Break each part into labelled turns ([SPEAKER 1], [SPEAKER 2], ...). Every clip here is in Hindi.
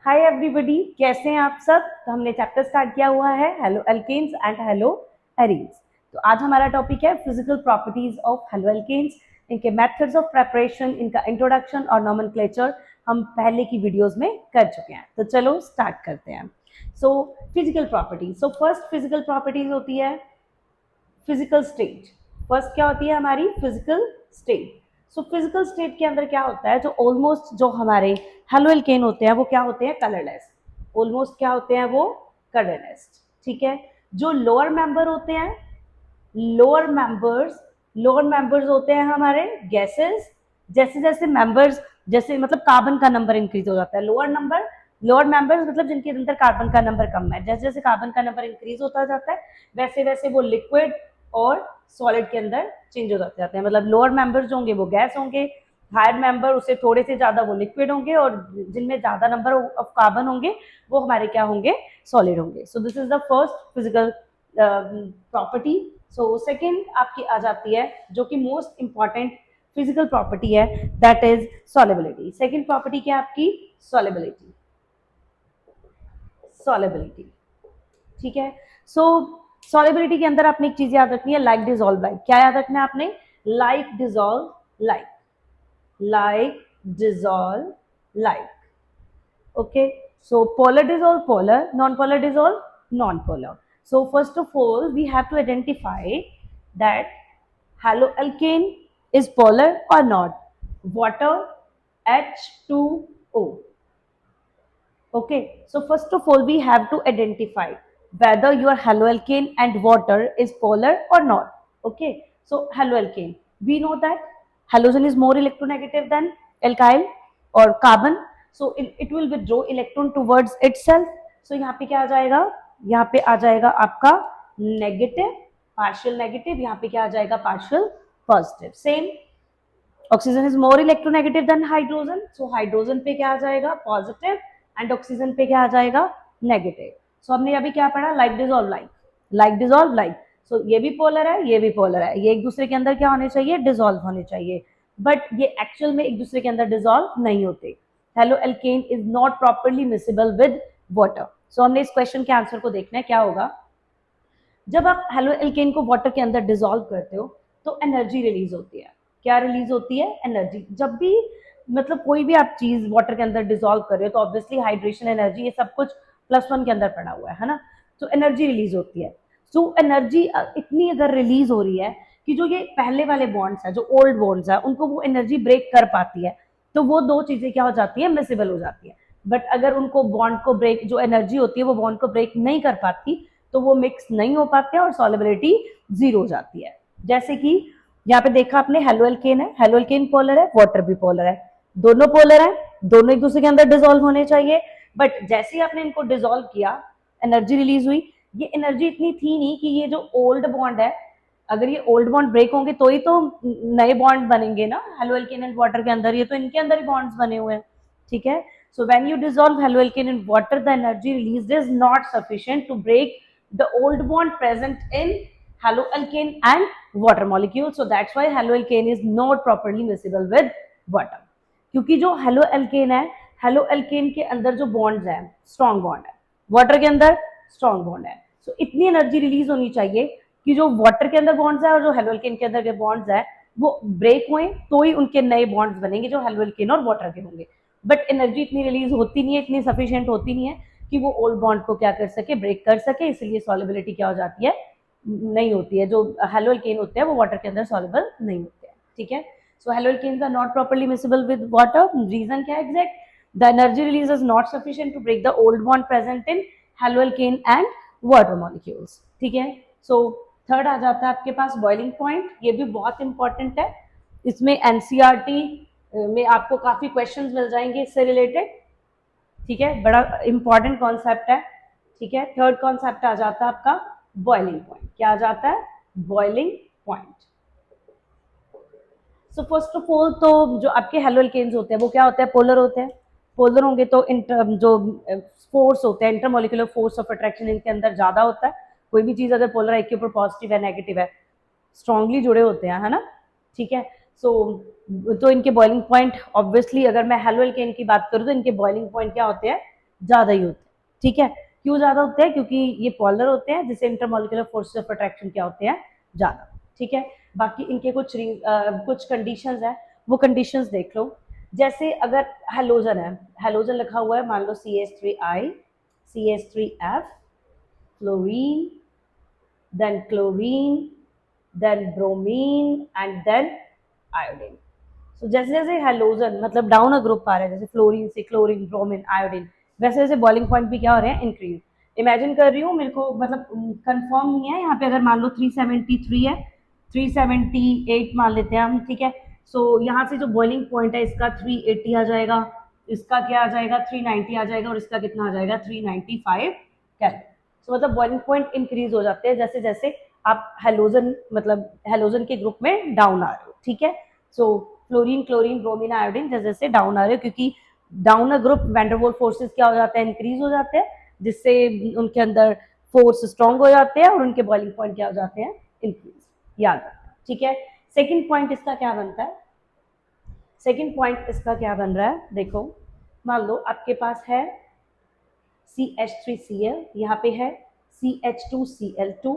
[SPEAKER 1] हाय एवरीबॉडी, कैसे हैं आप सब। तो हमने चैप्टर स्टार्ट किया हुआ है halo alkanes and halo arenes. तो आज हमारा टॉपिक है physical properties of halo alkanes, इनके मेथड्स ऑफ प्रेपरेशन, इनका इंट्रोडक्शन और नॉमेनक्लेचर हम पहले की वीडियोस में कर चुके हैं। तो चलो स्टार्ट करते हैं। So physical properties, so first physical properties होती है फिजिकल स्टेट। फर्स्ट क्या होती है हमारी physical state. So physical state के अंदर क्या होता है, जो ऑलमोस्ट जो हमारे हेलोएल्केन होते हैं वो क्या होते हैं, कलरलेस। ऑलमोस्ट क्या होते हैं वो, कलरलेस। ठीक है। जो लोअर मेंबर होते हैं, लोअर मेंबर्स होते हैं हमारे गैसेस। जैसे जैसे मेंबर्स, जैसे मतलब कार्बन का नंबर इंक्रीज हो जाता है, लोअर मेंबर्स मतलब जिनके अंदर कार्बन का नंबर कम है, जैसे जैसे कार्बन का नंबर इंक्रीज होता जाता है वैसे वैसे वो लिक्विड और सॉलिड के अंदर चेंज हो जाते हैं। मतलब लोअर मेंबर्स जो होंगे वो गैस होंगे, हायर मेंबर उससे थोड़े से ज्यादा वो लिक्विड होंगे, और जिनमें ज्यादा नंबर ऑफ कार्बन होंगे वो हमारे क्या होंगे, सॉलिड होंगे। So this is the first physical property. So second आपकी आ जाती है जो कि मोस्ट इंपॉर्टेंट फिजिकल प्रॉपर्टी है, that is solubility. Second property क्या है आपकी, सॉलिबिलिटी। सॉलिबिलिटी, ठीक है। सो सॉलिबिलिटी के अंदर आपने एक चीज याद रखनी है, लाइक डिजोल्व लाइक। क्या याद रखना है आपने, like dissolve like, like dissolve like. okay, so polar dissolve polar, non-polar dissolve non-polar. So first of all we have to identify that haloalkane is polar or not. Water, H2O. Okay, so first of all we have to identify whether your haloalkane and water is polar or not. Okay, so haloalkane, we know that halogen is more electronegative than alkyl or carbon, so it will withdraw electron towards itself. So यहाँ पे क्या आ जाएगा, यहाँ पे आ जाएगा आपका नेगेटिव, पार्शियल नेगेटिव, यहाँ पे क्या आ जाएगा, partial positive. Same oxygen is more electronegative than hydrogen, so hydrogen पे क्या आ जाएगा, पॉजिटिव, एंड ऑक्सीजन पे क्या आ जाएगा, नेगेटिव। सो हमने अभी क्या पढ़ा, like dissolve like, like dissolve like. So ये भी पोलर है, ये भी पोलर है, ये एक दूसरे के अंदर क्या होने चाहिए, डिजोल्व होने चाहिए, बट ये एक्चुअल में एक दूसरे के अंदर डिजोल्व नहीं होते। Haloalkane is not properly miscible with water. So हमने इस क्वेश्चन के आंसर को देखना है, क्या होगा। जब आप हेलो एल्केन को वाटर के अंदर डिसॉल्व करते हो तो एनर्जी रिलीज होती है। क्या रिलीज होती है, एनर्जी। जब भी मतलब कोई भी आप चीज वाटर के अंदर डिसॉल्व कर रहे हो तो ऑब्वियसली हाइड्रेशन, एनर्जी, ये सब कुछ +1 के अंदर पड़ा हुआ है ना, तो एनर्जी रिलीज होती है। सो एनर्जी इतनी अगर रिलीज हो रही है कि जो ये पहले वाले बॉन्ड्स है, जो ओल्ड बॉन्ड्स है, उनको वो एनर्जी ब्रेक कर पाती है, तो वो दो चीजें क्या हो जाती है, मिसिबल हो जाती है। बट अगर उनको बॉन्ड को ब्रेक, जो एनर्जी होती है वो बॉन्ड को ब्रेक नहीं कर पाती, तो वो मिक्स नहीं हो पाते हैं और सॉलिबिलिटी 0 हो जाती है। जैसे कि यहाँ पे देखा आपने, हेलोएल्केन है, हेलोएल्केन पोलर है, वाटर भी पोलर है, दोनों पोलर है, दोनों एक दूसरे के अंदर डिसॉल्व होने चाहिए। बट जैसे ही आपने इनको डिसॉल्व किया, एनर्जी रिलीज हुई। ये एनर्जी इतनी थी नहीं कि ये जो ओल्ड बॉन्ड है, अगर ये ओल्ड बॉन्ड ब्रेक होंगे तो ही तो नए बॉन्ड बनेंगे ना हेलोएल्केन एंड वाटर के अंदर, ये तो इनके अंदर ही बॉन्ड्स बने हुए हैं। ठीक है। So when you dissolve haloalkane in water, the energy released is not sufficient to break the old bond present in haloalkane and water molecule. So that's why haloalkane is not properly miscible with water. क्योंकि जो haloalkane है, haloalkane के अंदर जो bonds है, strong bond है, water के अंदर strong bond है। So इतनी एनर्जी रिलीज होनी चाहिए कि जो वाटर के अंदर बॉन्ड्स है और जो हेलोएल्केन के अंदर के बॉन्ड्स है वो ब्रेक हुए तो ही उनके नए बॉन्ड्स बनेंगे जो हेलोएल्केन और वाटर के होंगे। बट एनर्जी इतनी रिलीज होती नहीं है, इतनी सफिशिएंट होती नहीं है कि वो ओल्ड बॉन्ड को क्या कर सके, ब्रेक कर सके, इसलिए सॉलिबिलिटी क्या हो जाती है, नहीं होती है। जो हेलोएल्केन होते हैं वो वाटर के अंदर सॉल्युबल नहीं होते हैं। ठीक है। So haloalkanes are not properly miscible with water. Reason क्या है exact, the energy release is not sufficient to break the old bond present in haloalkane and water molecules. ठीक है। सो थर्ड आ जाता है आपके पास बॉइलिंग पॉइंट। ये भी बहुत इंपॉर्टेंट है, इसमें एनसीईआरटी में आपको काफी क्वेश्चंस मिल जाएंगे इससे रिलेटेड। ठीक है, बड़ा इंपॉर्टेंट कॉन्सेप्ट है। ठीक है। थर्ड कॉन्सेप्ट आ जाता है आपका बॉइलिंग पॉइंट। क्या आ जाता है, boiling point. So first of all तो जो आपके हेलोएल्केन्स होते हैं वो क्या होते हैं, पोलर होते हैं। पोलर होंगे तो जो फोर्स होते हैं, इंटरमोलिकुलर फोर्स ऑफ अट्रैक्शन इनके अंदर ज्यादा होता है। कोई भी चीज अगर पोलर है, एक के ऊपर पॉजिटिव है, नेगेटिव है, स्ट्रांगली जुड़े होते हैं, है ना। ठीक है। सो तो इनके बॉइलिंग पॉइंट ऑब्वियसली, अगर मैं हेलोएल्केन की बात करूं तो इनके बॉइलिंग पॉइंट क्या होते हैं, ज्यादा ही होते हैं, ठीक है। क्यों ज्यादा होते हैं? क्योंकि ये पॉलर होते हैं, जिससे इंटरमोलिकुलर फोर्सेस ऑफ अट्रैक्शन क्या होते हैं? ज्यादा, ठीक है। बाकी इनके कुछ कंडीशंस है, वो कंडीशंस देख लो। जैसे अगर हेलोजन है, हेलोजन लिखा हुआ है, मान लो CH3I, CH3F, fluorine, then chlorine, then bromine and then iodine. So जैसे जैसे हेलोजन मतलब डाउन अ ग्रुप आ रहा है, जैसे फ्लोरीन से क्लोरीन, ब्रोमीन, आयोडीन, वैसे वैसे बॉइलिंग पॉइंट भी क्या हो रहे हैं? इंक्रीज। इमेजिन कर रही हूँ, मेरे को मतलब कंफर्म नहीं है यहाँ पे, अगर मान लो 373 है, 378 मान लेते हैं हम, ठीक है। सो यहाँ से जो बॉइलिंग पॉइंट है इसका 380 आ जाएगा, इसका क्या आ जाएगा? 390 आ जाएगा, और इसका कितना आ जाएगा? 395 कैलोरी। सो मतलब बॉइलिंग पॉइंट इंक्रीज हो जाते हैं जैसे जैसे आप हेलोजन मतलब हेलोजन के ग्रुप में डाउन आ रहे हो, ठीक है। सो फ्लोरीन, क्लोरीन, ब्रोमीन, आयोडीन जैसे जैसे डाउन आ रहे हो, क्योंकि down a group van der Waals forces क्या हो जाते हैं? इंक्रीज हो जाते हैं, जिससे उनके अंदर फोर्स स्ट्रांग हो जाते हैं और उनके बॉइलिंग पॉइंट क्या हो जाते हैं? इंक्रीज। याद रखना, ठीक है। सेकेंड पॉइंट इसका क्या बनता है? सेकेंड पॉइंट इसका क्या बन रहा है? देखो, मान लो आपके पास है CH3Cl, यहाँ पे है CH2Cl2,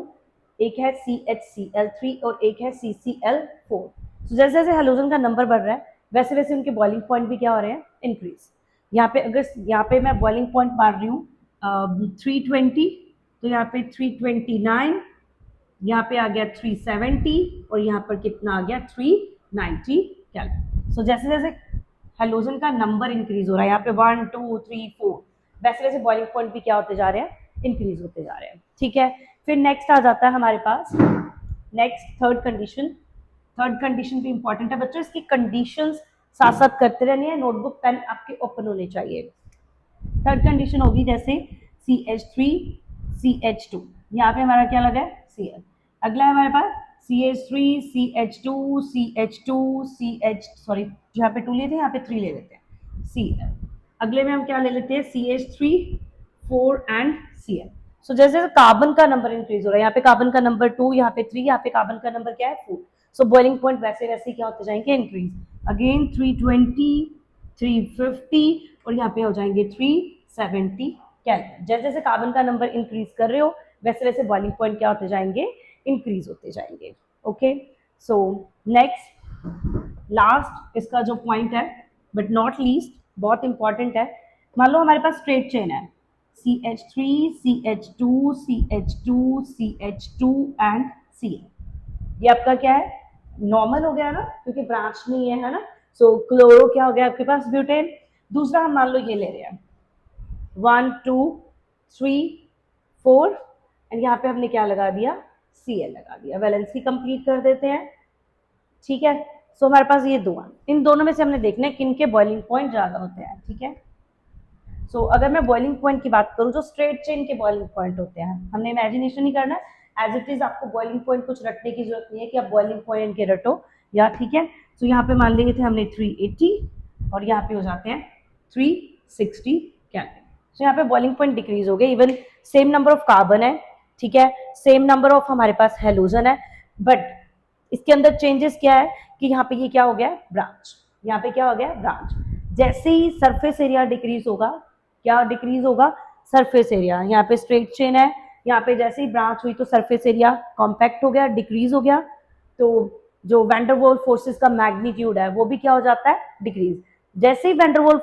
[SPEAKER 1] एक है CHCl3 और एक है CCl4। तो जैसे जैसे हेलोजन का नंबर बढ़ रहा है वैसे वैसे उनके बॉइलिंग पॉइंट भी क्या हो रहे हैं? इंक्रीज। यहाँ पे अगर यहाँ पे मैं बॉइलिंग पॉइंट मार रही हूँ 320, तो यहाँ पे 329, यहाँ पे आ गया 370 और यहाँ पर कितना आ गया? 390 कैलोरी। सो जैसे जैसे हेलोजन का नंबर इंक्रीज हो रहा है, यहाँ पे 1 2 3 4, वैसे वैसे बॉइलिंग पॉइंट भी क्या होते जा रहे हैं? इंक्रीज होते जा रहे हैं, ठीक है। फिर नेक्स्ट आ जाता है हमारे पास, next third condition. Third condition भी इंपॉर्टेंट है बच्चों, इसकी कंडीशंस साथ साथ करते रहनी है, नोटबुक पेन आपके ओपन होने चाहिए। थर्ड कंडीशन होगी जैसे CH3CH2, यहाँ पे हमारा क्या लगा है? Cl। अगला है हमारे पास CH3CH2CH2CH, सॉरी यहाँ पे 2 लेते हैं, यहाँ पे 3 ले लेते हैं, Cl। अगले में हम क्या ले लेते हैं? CH3, 4 and Cl। सो जैसे कार्बन का नंबर इंक्रीज हो रहा है, यहाँ पे कार्बन का नंबर 2, यहाँ पे 3, यहाँ पे कार्बन का नंबर क्या है? 4। सो बॉइलिंग पॉइंट वैसे वैसे क्या होते जाएंगे? इंक्रीज। अगेन 320, 350 और यहाँ पे हो जाएंगे 370 कैलोरी। जैसे जैसे कार्बन का नंबर इंक्रीज कर रहे हो वैसे वैसे बॉइलिंग पॉइंट क्या होते जाएंगे? इंक्रीज होते जाएंगे। ओके, सो नेक्स्ट लास्ट इसका जो पॉइंट है बट नॉट लीस्ट, बहुत इंपॉर्टेंट है। मान लो हमारे पास स्ट्रेट चेन है, CH3, CH2, CH2, CH2 and Cl। ये आपका क्या है? नॉर्मल हो गया ना, क्योंकि ब्रांच नहीं है ना। सो क्लोरो क्या हो गया आपके पास? ब्यूटेन। दूसरा हम मान लो ये ले रहे हैं 1 2 3 4 एंड यहाँ पे हमने क्या लगा दिया? Cl लगा दिया। वैलेंसी कंप्लीट कर देते हैं, ठीक है। सो हमारे पास ये दो हैं, इन दोनों में से हमने देखना है किन के बॉइलिंग पॉइंट ज्यादा होते हैं, ठीक है। सो अगर मैं बॉइलिंग पॉइंट की बात करूँ, जो स्ट्रेट चेन के बॉइलिंग पॉइंट होते हैं, हमने इमेजिनेशन नहीं करना है, एज इट इज आपको बॉइलिंग पॉइंट कुछ रटने की जरूरत नहीं है कि आप बॉइलिंग पॉइंट के रटो या, ठीक है। तो यहाँ पे मान लिए थे हमने 380 और यहाँ पे हो जाते हैं 360 कैलोरी। तो यहाँ पे बॉइलिंग पॉइंट डिक्रीज हो गए, even same number of carbon है, ठीक है, सेम नंबर ऑफ हमारे पास हेलोजन है, बट इसके अंदर चेंजेस क्या है कि यहाँ पे ये क्या हो गया? ब्रांच। यहाँ पे क्या हो गया? ब्रांच। जैसे ही सरफेस एरिया डिक्रीज होगा, क्या डिक्रीज होगा? Surface area. यहाँ पे स्ट्रेट चेन है, यहाँ पे जैसे ही ब्रांच हुई तो सरफेस एरिया कॉम्पैक्ट हो गया, डिक्रीज हो गया, तो जो वैंडरवॉल फोर्सेस का मैग्नीट्यूड है वो भी क्या हो जाता है? डिक्रीज। जैसे ही वैंडरवॉल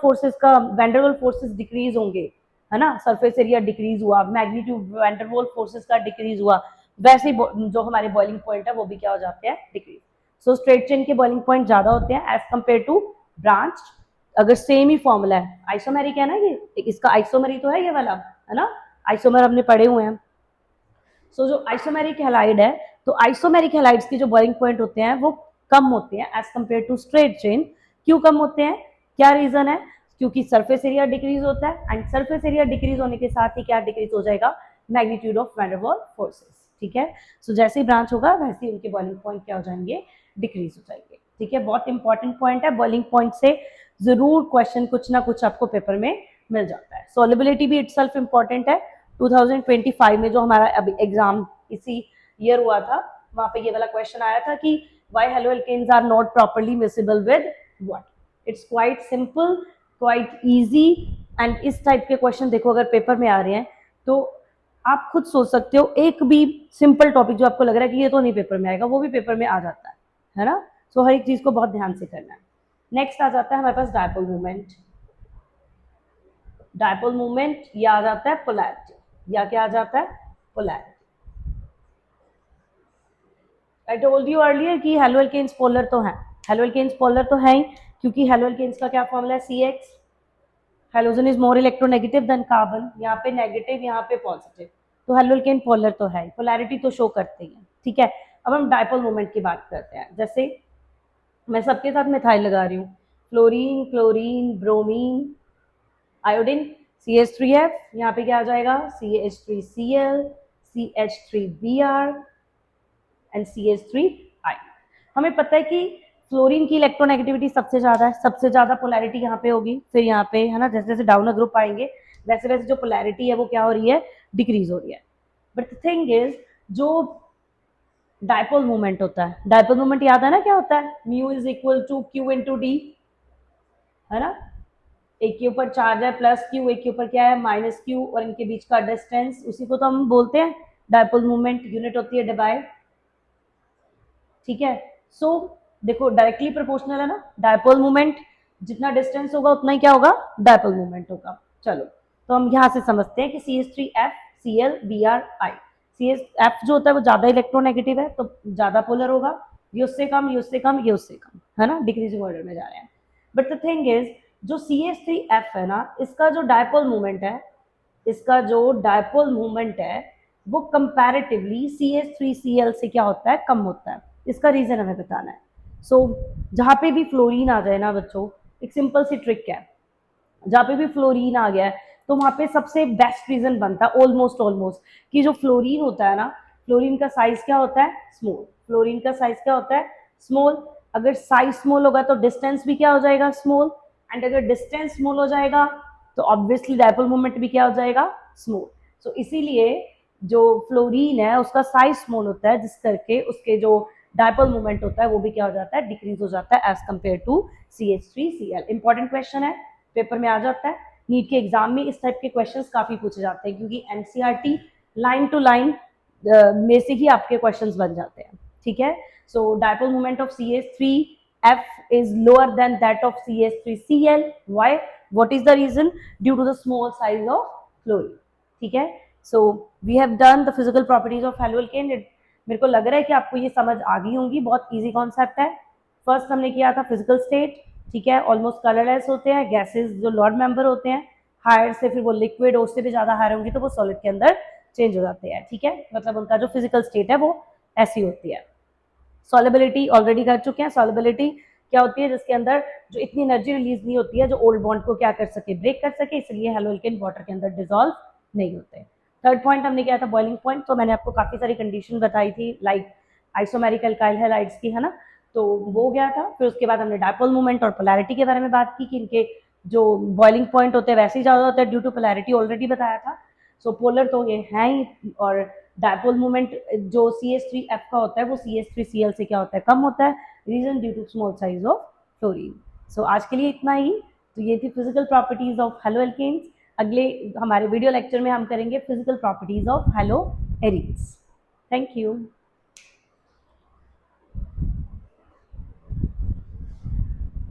[SPEAKER 1] फोर्सेस डिक्रीज होंगे, है ना, सरफेस एरिया डिक्रीज हुआ, मैग्नीट्यूड वैंडरवॉल फोर्सेस का डिक्रीज हुआ, वैसे ही जो हमारे बॉइलिंग पॉइंट है वो भी क्या हो जाते हैं? डिक्रीज। सो स्ट्रेट चेन के बॉइलिंग पॉइंट ज्यादा होते हैं एज कंपेयर टू ब्रांच। अगर सेम ही फॉर्मूला है, आइसोमेरिक है ना ये, इसका आइसोमरी तो है ये वाला, है ना, आइसोमर हमने पढ़े हुए हैं। सो जो आइसोमेरिक हैलाइड है, तो आइसोमेरिक हैलाइड्स के जो बॉइलिंग पॉइंट होते हैं वो कम होते हैं as compare to straight chain. क्यों कम होते हैं? क्या रीजन है? क्योंकि सरफेस एरिया डिक्रीज होता है एंड सरफेस एरिया डिक्रीज होने के साथ ही क्या डिक्रीज हो जाएगा? मैग्नीट्यूड ऑफ वैन डर वाल फोर्सेस, ठीक है। सो जैसे ही ब्रांच होगा वैसे ही उनके बॉइलिंग पॉइंट क्या हो जाएंगे? डिक्रीज हो जाएंगे, ठीक है। बहुत इंपॉर्टेंट पॉइंट है, बॉइलिंग पॉइंट से जरूर क्वेश्चन कुछ ना कुछ आपको पेपर में मिल जाता है। सॉल्युबिलिटी भी इटसेल्फ इंपॉर्टेंट है। 2025 में जो हमारा अभी एग्जाम इसी ईयर हुआ था, वहां पे ये वाला क्वेश्चन आया था कि why haloalkanes are not properly miscible with what? It's quite simple, quite easy, and इस टाइप के क्वेश्चन देखो अगर पेपर में आ रहे हैं तो आप खुद सोच सकते हो, एक भी सिंपल टॉपिक जो आपको लग रहा है कि ये तो नहीं पेपर में आएगा, वो भी पेपर में आ जाता है ना। सो हर एक चीज को बहुत ध्यान से करना है। नेक्स्ट आ जाता है हमारे पास डायपोल मूवमेंट। डायपोल मूवमेंट या आ जाता है पोलैरिटी, या क्या आ जाता है, polarity. I told you earlier कि हेलो एल्केन्स पोलर तो है, हेलो एल्केन्स पोलर तो है ही, क्योंकि हेलो एल्केन्स का क्या फॉर्मूला है, CH। Halogen is more electronegative than carbon, यहाँ पे नेगेटिव यहाँ पे पॉजिटिव, तो हेलो एल्केन पोलर तो है, पोलैरिटी तो शो करते ही है, ठीक है। अब हम डायपोल मोमेंट की बात करते हैं। जैसे मैं सबके साथ मिथाइल लगा रही हूँ, fluorine, chlorine, bromine, iodine, CH3F, यहाँ पे क्या आ जाएगा, CH3Cl, CH3Br एंड CH3I। हमें पता है कि फ्लोरीन की इलेक्ट्रोनेगेटिविटी सबसे ज्यादा है, सबसे ज्यादा पोलैरिटी यहाँ पे होगी, फिर यहाँ पे है ना, जैसे जैसे डाउनर ग्रुप आएंगे वैसे वैसे जो पोलैरिटी है वो क्या हो रही है, डिक्रीज हो रही है। बट द थिंग इज, जो डायपोल मूवमेंट होता है, डायपोल मूवमेंट याद है ना क्या होता है, mu is equal to Q into D, है ना। एक के ऊपर चार्ज है प्लस क्यू, एक के ऊपर क्या है माइनस क्यू, और इनके बीच का डिस्टेंस, उसी को तो हम बोलते हैं डायपोल मूवमेंट। यूनिट होती है डिवाइड, ठीक है। सो देखो डायरेक्टली प्रोपोर्शनल है ना, डायपोल मूवमेंट जितना डिस्टेंस होगा उतना ही क्या होगा, डायपोल मूवमेंट होगा। चलो तो हम यहाँ से समझते हैं कि CH3F Cl Br I, CF जो होता है वो ज्यादा इलेक्ट्रोनेगेटिव है तो ज्यादा पोलर होगा, ये उससे कम, ये उससे कम, ये उससे कम, है ना, डिक्रीजिंग ऑर्डर में जा रहे हैं। बट द थिंग इज, जो CH3F है ना, इसका जो डायपोल मूवमेंट है, इसका जो डायपोल मूवमेंट है वो कंपैरेटिवली CH3Cl से क्या होता है, कम होता है। इसका रीजन हमें बताना है। सो जहाँ पे भी फ्लोरीन आ जाए ना बच्चों, एक सिंपल सी ट्रिक है, जहाँ पे भी फ्लोरीन आ गया है तो वहाँ पे सबसे बेस्ट रीजन बनता है ऑलमोस्ट कि जो फ्लोरीन होता है ना, फ्लोरीन का साइज क्या होता है, स्मॉल। फ्लोरीन का साइज क्या होता है, स्मॉल। अगर साइज स्मॉल होगा तो डिस्टेंस भी क्या हो जाएगा, स्मॉल। एंड अगर डिस्टेंस स्मॉल हो जाएगा तो ऑब्वियसली डायपोल मोमेंट भी क्या हो जाएगा, स्मॉल। सो इसीलिए जो फ्लोरीन है उसका साइज स्मॉल होता है, जिस करके उसके जो डायपोल मोमेंट होता है वो भी क्या हो जाता है, डिक्रीज हो जाता है as compare to CH3Cl। Important question है, पेपर में आ जाता है। नीट के एग्जाम में इस टाइप के क्वेश्चंस काफी पूछे जाते हैं, क्योंकि एनसीईआरटी लाइन टू लाइन में से ही आपके क्वेश्चंस बन जाते हैं, ठीक है। So dipole moment of CH3F is lower than that of CH3Cl. Why? What is the reason? Due to the small size of fluorine. ठीक है। So we have done the physical properties of haloalkane. मेरे को लग रहा है कि आपको ये समझ आ गई होंगी, बहुत इजी कॉन्सेप्ट है। फर्स्ट हमने किया था फिजिकल स्टेट, ठीक है, ऑलमोस्ट कलरलेस होते हैं गैसेस जो लॉर्ड मेंबर होते हैं, हायर से फिर वो लिक्विड, उससे भी ज्यादा हायर होंगी तो वो सॉलिड के अंदर चेंज हो जाते हैं, ठीक है। मतलब उनका जो फिजिकल स्टेट है वो ऐसी होती है। सॉलिबिलिटी ऑलरेडी कर चुके हैं। सॉलिबिलिटी क्या होती है, जिसके अंदर जो इतनी एनर्जी रिलीज नहीं होती है जो ओल्ड बॉन्ड को क्या कर सके, ब्रेक कर सके, इसलिए हेलोएल्केन वाटर के अंदर डिसॉल्व नहीं होते। थर्ड पॉइंट हमने किया था बॉइलिंग पॉइंट, तो मैंने आपको काफी सारी कंडीशन बताई थी लाइक आइसोमेरिक अल्काइल हैलाइड्स की, है ना, तो वो गया था। फिर उसके बाद हमने डायपोल मोमेंट और पोलैरिटी के बारे में बात की कि इनके जो बॉइलिंग पॉइंट होते हैं वैसे ही ज्यादा होता है ड्यू टू पोलैरिटी, ऑलरेडी बताया था। सो पोलर तो ये है ही, और डायपोल मोमेंट जो CH3F का होता है वो CH3Cl से क्या होता है, कम होता है, reason due to small size of fluorine. So आज के लिए इतना ही। तो ये थी फिजिकल प्रॉपर्टीज ऑफ हेलोएल्केन्स। अगले हमारे वीडियो लेक्चर में हम करेंगे physical properties of haloarenes. Thank you.